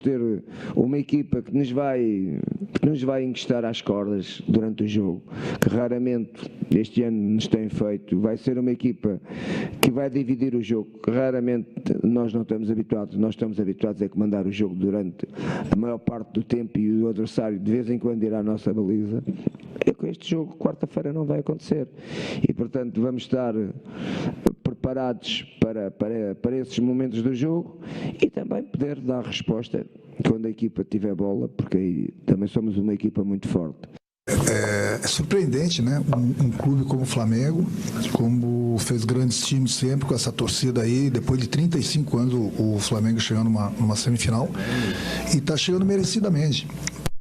ter uma equipa que nos vai encostar às cordas durante o jogo, que raramente este ano nos tem feito. Vai ser uma equipa que vai dividir o jogo, que raramente nós não estamos habituados. Nós estamos habituados a comandar o jogo durante a maior parte do tempo e o adversário de vez em quando irá à nossa baliza. Com este jogo, quarta-feira, não vai acontecer. E, portanto, vamos estar preparados para esses momentos do jogo e também poder dar resposta quando a equipa tiver bola, porque aí também somos uma equipa muito forte. É surpreendente, né? Um clube como o Flamengo, como fez grandes times sempre com essa torcida aí, depois de 35 anos o Flamengo chegando numa semifinal e está chegando merecidamente.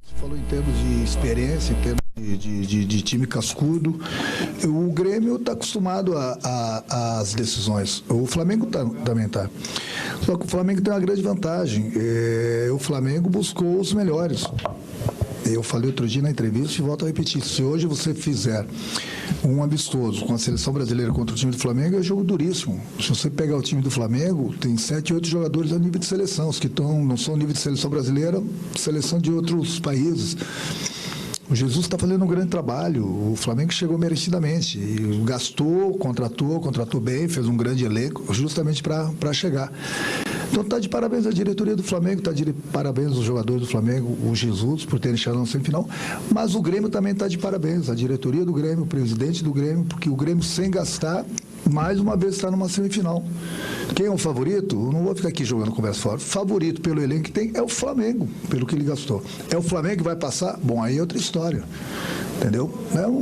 Você falou em termos de experiência, em termos de time cascudo. O Grêmio está acostumado às decisões. O Flamengo também está. Só que o Flamengo tem uma grande vantagem. O Flamengo buscou os melhores. Eu falei outro dia na entrevista e volto a repetir. Se hoje você fizer um amistoso com a seleção brasileira contra o time do Flamengo, é jogo duríssimo. Se você pegar o time do Flamengo, tem 7, 8 jogadores a nível de seleção. Os que não são nível de seleção brasileira, seleção de outros países. O Jesus está fazendo um grande trabalho, o Flamengo chegou merecidamente, e gastou, contratou bem, fez um grande elenco, justamente para chegar. Então está de parabéns a diretoria do Flamengo, está de parabéns os jogadores do Flamengo, o Jesus, por terem chegado na semifinal, mas o Grêmio também está de parabéns, a diretoria do Grêmio, o presidente do Grêmio, porque o Grêmio sem gastar, mais uma vez está numa semifinal. Quem é o favorito? Eu não vou ficar aqui jogando conversa fora. Favorito pelo elenco que tem é o Flamengo, pelo que ele gastou. É o Flamengo que vai passar? Bom, aí é outra história. Entendeu?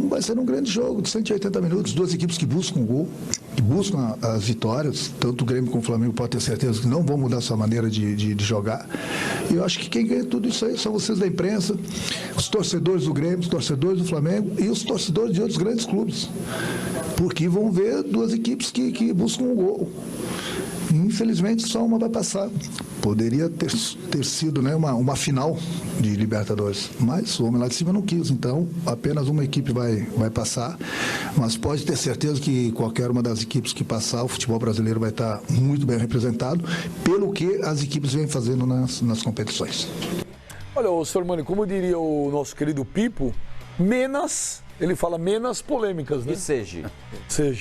Vai ser um grande jogo de 180 minutos, duas equipes que buscam o gol, que buscam as vitórias, tanto o Grêmio como o Flamengo pode ter certeza que não vão mudar sua maneira de jogar. E eu acho que quem ganha tudo isso aí são vocês da imprensa, os torcedores do Grêmio, os torcedores do Flamengo e os torcedores de outros grandes clubes. Porque vão ver duas equipes que buscam o gol. Infelizmente, só uma vai passar. Poderia ter sido, né, uma final de Libertadores, mas o homem lá de cima não quis. Então, apenas uma equipe vai passar. Mas pode ter certeza que qualquer uma das equipes que passar, o futebol brasileiro vai estar muito bem representado pelo que as equipes vêm fazendo nas competições. Olha, ô Sormani, como diria o nosso querido Pipo, ele fala menos polêmicas, né? Que seja.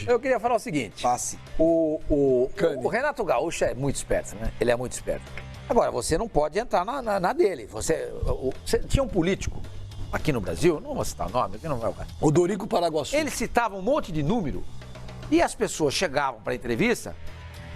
Eu queria falar o seguinte. Passe. O Renato Gaúcho é muito esperto, né? Ele é muito esperto. Agora, você não pode entrar na dele. Você tinha um político aqui no Brasil, não vou citar o nome, aqui não vai o cara. O Dorico Paraguaçu. Ele citava um monte de número e as pessoas chegavam para a entrevista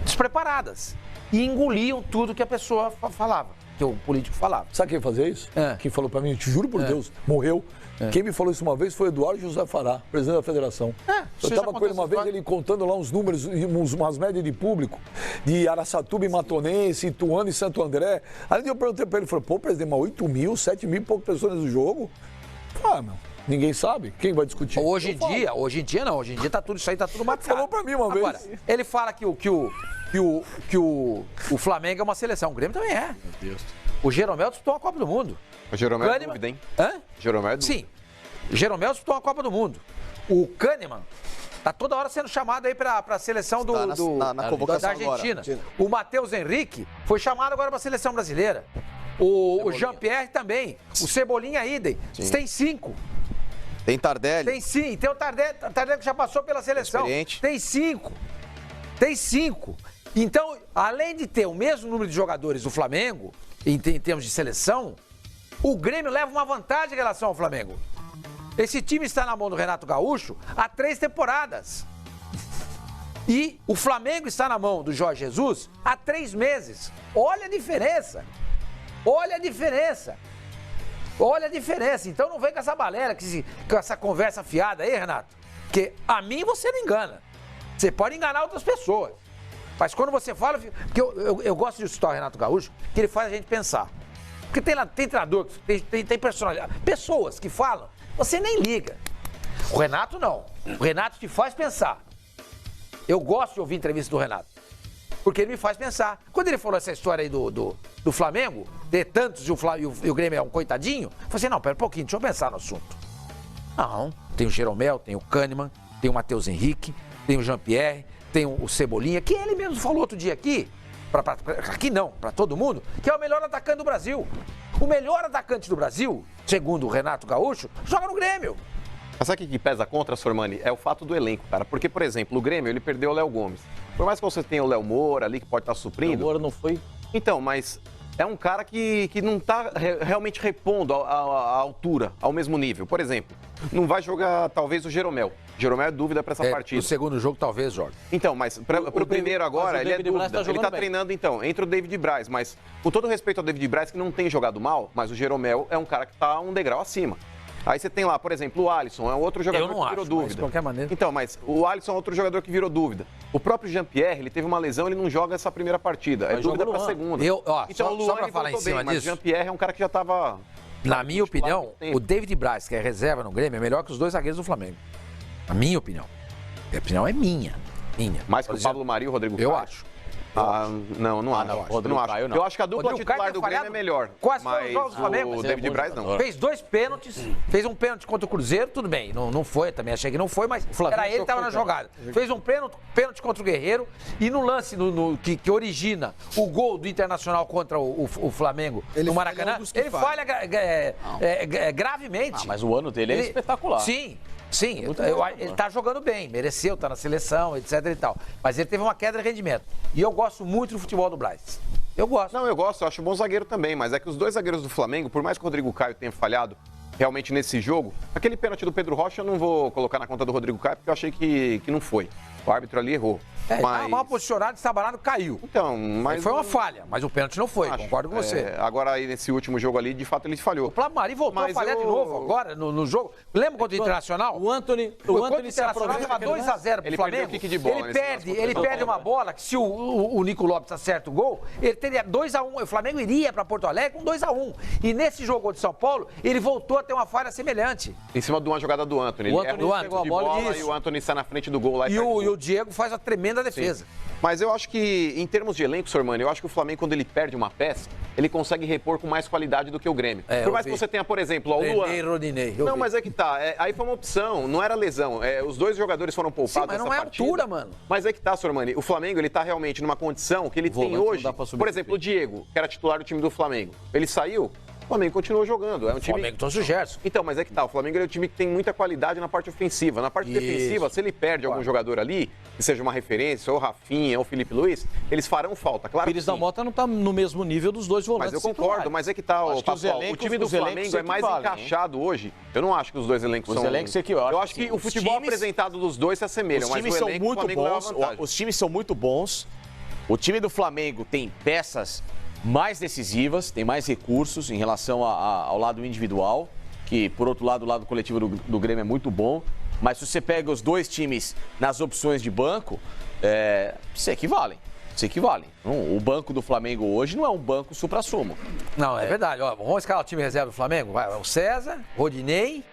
despreparadas e engoliam tudo que a pessoa falava, que o político falava. Sabe quem fazia isso? Quem falou para mim, eu te juro por Deus, morreu. Quem me falou isso uma vez foi o Eduardo José Fará, presidente da federação. Eu estava com ele uma vez, ele contando lá uns números, umas médias de público, de Araçatuba e Matonense, Ituano e Santo André. Aí eu perguntei para ele, falei, pô, presidente, mas 8 mil, 7 mil e poucas pessoas no jogo? Meu, ninguém sabe. Quem vai discutir? Hoje em dia não, hoje em dia tá tudo, isso aí tá tudo marcado. Falou para mim uma vez. Agora, ele fala que o Flamengo é uma seleção, o Grêmio também é. Meu Deus. O Jeromel disputou a Copa do Mundo. O Jeromel é dúvida, hein? Hã? Jeromel é dúvida. Sim. O Jeromel disputou a Copa do Mundo. O Kahneman tá toda hora sendo chamado aí para a seleção na convocação da Argentina. agora. O Matheus Henrique foi chamado agora para a seleção brasileira. O Jean-Pierre também. O Cebolinha idem. Tem 5. Tem Tardelli. Tem sim. Tem o Tardelli que já passou pela seleção. Experiente. Tem 5. Então, além de ter o mesmo número de jogadores do Flamengo, em termos de seleção, o Grêmio leva uma vantagem em relação ao Flamengo. Esse time está na mão do Renato Gaúcho há 3 temporadas. E o Flamengo está na mão do Jorge Jesus há 3 meses. Olha a diferença. Então não vem com essa balela, com essa conversa fiada aí, Renato. Porque a mim você não engana. Você pode enganar outras pessoas. Mas quando você fala... Porque eu gosto de citar o Renato Gaúcho, que ele faz a gente pensar. Porque tem treinador, tem personalidade. Pessoas que falam, você nem liga. O Renato não. O Renato te faz pensar. Eu gosto de ouvir entrevista do Renato. Porque ele me faz pensar. Quando ele falou essa história aí do Flamengo, de tantos e o Grêmio é um coitadinho, eu falei assim, não, pera um pouquinho, deixa eu pensar no assunto. Não, tem o Jeromel, tem o Kahneman, tem o Matheus Henrique, tem o Jean-Pierre, tem o Cebolinha, que ele mesmo falou outro dia aqui, aqui não, para todo mundo, que é o melhor atacante do Brasil. O melhor atacante do Brasil, segundo o Renato Gaúcho, joga no Grêmio. Mas sabe o que pesa contra, Sormani? É o fato do elenco, cara. Porque, por exemplo, o Grêmio, ele perdeu o Léo Gomes. Por mais que você tenha o Léo Moura ali, que pode estar suprindo... O Moura não foi... Então, mas é um cara que não está realmente repondo à altura, ao mesmo nível. Por exemplo, não vai jogar, talvez, o Jeromel. Jeromel é dúvida para essa partida. No segundo jogo, talvez, jogue. Então, mas para o primeiro agora, ele é dúvida. Ele está treinando, então, entre o David Braz. Mas, com todo respeito ao David Braz, que não tem jogado mal, mas o Jeromel é um cara que está um degrau acima. Aí você tem lá, por exemplo, o Alisson, é um outro jogador que virou dúvida. Mas de qualquer maneira. Então, mas o Alisson é outro jogador que virou dúvida. O próprio Jean-Pierre, ele teve uma lesão, ele não joga essa primeira partida. É dúvida para a segunda. Então, só para falar em cima disso, mas o Jean-Pierre é um cara que já estava... Na minha opinião, o David Braz, que é reserva no Grêmio, é melhor que os 2 zagueiros do Flamengo. Na minha opinião. A opinião é minha. Mais que o Pablo Mari e o Rodrigo Caio? Eu acho. Não acho. Não acho. Eu acho que a dupla titular do Grêmio é melhor. Quase todos os jogos do Flamengo. O David Braz não. Fez 2 pênaltis, fez um pênalti contra o Cruzeiro, tudo bem. Não foi, também achei que não foi, mas era ele que estava na jogada. Fez um pênalti contra o Guerreiro e no lance que origina o gol do Internacional contra o Flamengo no Maracanã, ele falha gravemente. Mas o ano dele é espetacular. Sim, ele tá jogando bem, mereceu, tá na seleção, etc e tal. Mas ele teve uma queda de rendimento. E eu gosto muito do futebol do Braz. Eu gosto. Não, eu gosto, eu acho bom zagueiro também, mas é que os 2 zagueiros do Flamengo, por mais que o Rodrigo Caio tenha falhado realmente nesse jogo, aquele pênalti do Pedro Rocha eu não vou colocar na conta do Rodrigo Caio, porque eu achei que não foi. O árbitro ali errou. Mas... mal posicionado, estabanado, caiu. Então, mas... Foi uma falha, mas o pênalti não foi, concordo com você. Agora, aí, nesse último jogo ali, de fato, ele falhou. O Pablo Mari voltou a falhar de novo agora no jogo. Lembra contra o Internacional? O Anthony se aproveita. Estava 2-0 pro Flamengo. Ele perde uma bola que se o Nico Lopes acerta o gol, ele teria 2-1. O Flamengo iria para Porto Alegre com 2-1. E nesse jogo contra o São Paulo, ele voltou a ter uma falha semelhante. Em cima de uma jogada do Anthony. O Anthony pegou a bola e o Anthony sai na frente do gol lá e o Diego faz uma tremenda defesa. Sim. Mas eu acho que, em termos de elenco, Sormani, eu acho que o Flamengo, quando ele perde uma peça, ele consegue repor com mais qualidade do que o Grêmio. Por mais que você tenha, por exemplo, o Luan. Rodinei. Não, mas é que tá. Aí foi uma opção, não era lesão. Os 2 jogadores foram poupados. Sim, mas não é altura, mano. Mas é que tá, Sormani. O Flamengo, ele tá realmente numa condição que ele tem hoje. Por exemplo, o Diego, que era titular do time do Flamengo. Ele saiu. O Flamengo continuou jogando. É um time... O Flamengo trouxe o Gerson. Então, mas é que tá. O Flamengo é um time que tem muita qualidade na parte ofensiva. Na parte defensiva, se ele perde algum jogador ali, que seja uma referência, ou Rafinha, ou Felipe Luiz, eles farão falta. Claro Pires da Mota não tá no mesmo nível dos 2 volantes. Mas eu concordo, mas é que tá, Pascoal, o time do Flamengo é mais encaixado hoje. Eu não acho que os 2 elencos são... Eu acho que o futebol apresentado dos 2 se assemelham, mas o elenco do Flamengo leva vantagem. Os times são muito bons. O time do Flamengo tem peças mais decisivas, tem mais recursos em relação ao lado individual, que, por outro lado, o lado coletivo do Grêmio é muito bom. Mas se você pega os 2 times nas opções de banco, se equivalem. O banco do Flamengo hoje não é um banco supra-sumo. Não, é verdade. Ó, vamos escalar o time reserva do Flamengo? Vai, o César, Rodinei,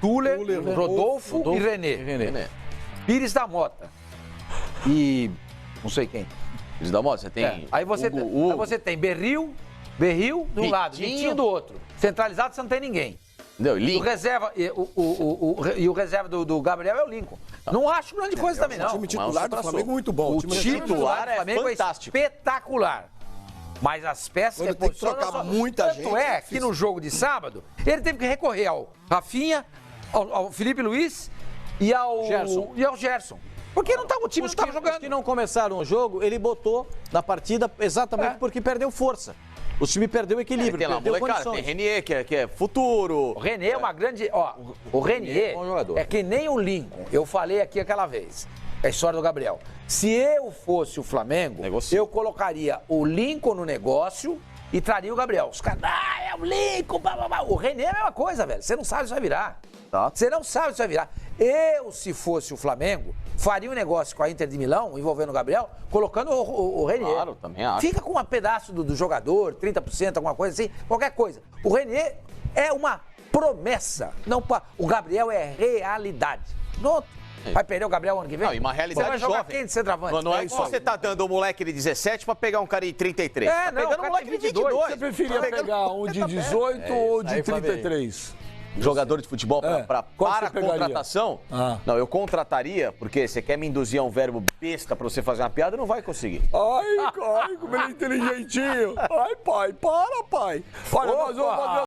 Tuller, Rodolfo e René. Pires da Mota. E não sei quem. Pires da Mota, você tem... Aí você tem Berril de um lado, Vitinho do outro. Centralizado você não tem ninguém. O reserva, o reserva do Gabriel é o Lincoln. Não acho grande coisa também, não. O time titular do Flamengo é muito bom. O time titular é fantástico. Espetacular. Mas as peças que ele tem que trocar muita gente. Tanto é que no jogo de sábado, ele teve que recorrer ao Rafinha, ao Felipe Luiz e ao Gerson. Porque o time não estava jogando. Os que não começaram o jogo, ele botou na partida exatamente porque perdeu força. O time perdeu equilíbrio, perdeu condições. Tem Renier, que é futuro. O Renier é uma grande... o Renier é que nem o Lincoln. Eu falei aqui aquela vez. É a história do Gabriel. Se eu fosse o Flamengo, eu colocaria o Lincoln no negócio e traria o Gabriel. Os caras, é o Lincoln, blá, blá, blá. O Renier é a mesma coisa, velho. Você não sabe se vai virar. Você não sabe se vai virar. Eu, se fosse o Flamengo, faria um negócio com a Inter de Milão, envolvendo o Gabriel, colocando o Renier. Claro, também acho. Fica com um pedaço do jogador, 30%, alguma coisa assim, qualquer coisa. O Renier é uma promessa. Não, o Gabriel é realidade. Pronto. Vai perder o Gabriel ano que vem? Não, e uma realidade jovem. Você vai jogar quem de centroavante? Não é isso. Você tá dando um moleque de 17 pra pegar um cara de 33. Tá pegando um moleque de 22. Você preferia pegar um de 18 ou de 33? jogador de futebol para você pegaria? contratação? Não, eu contrataria, porque você quer me induzir a um verbo besta para você fazer uma piada, não vai conseguir. Ai, como ele é inteligentinho. Ai, pai, para, pai. Olha, nós vamos fazer